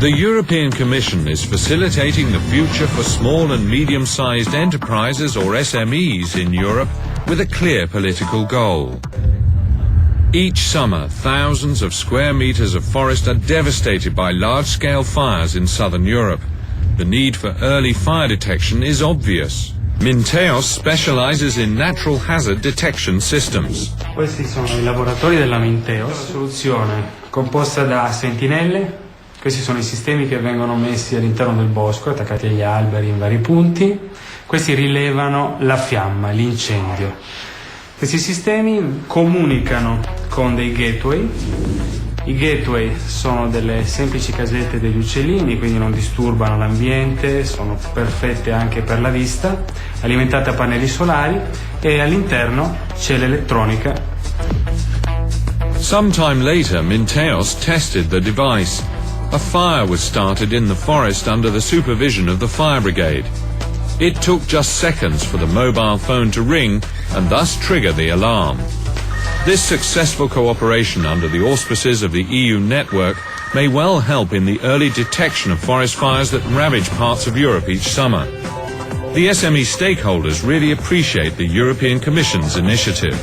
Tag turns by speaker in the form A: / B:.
A: The European Commission is facilitating the future for small and medium-sized enterprises or SMEs in Europe with a clear political goal. Each summer, thousands of square meters of forest are devastated by large-scale fires in southern Europe. The need for early fire detection is obvious. Minteos specializes in natural hazard detection systems.
B: Questi sono i laboratori della Minteos, una soluzione composta da sentinelle. Questi sono i sistemi che vengono messi all'interno del bosco, attaccati agli alberi in vari punti. Questi rilevano la fiamma, l'incendio. Questi sistemi comunicano con dei gateway. I gateway sono delle semplici casette degli uccellini, quindi non disturbano l'ambiente, sono perfette anche per la vista, alimentate a pannelli solari e all'interno c'è l'elettronica.
A: Sometime later, Minteos tested the device. A fire was started in the forest under the supervision of the fire brigade. It took just seconds for the mobile phone to ring and thus trigger the alarm. This successful cooperation under the auspices of the EU network may well help in the early detection of forest fires that ravage parts of Europe each summer. The SME stakeholders really appreciate the European Commission's initiative.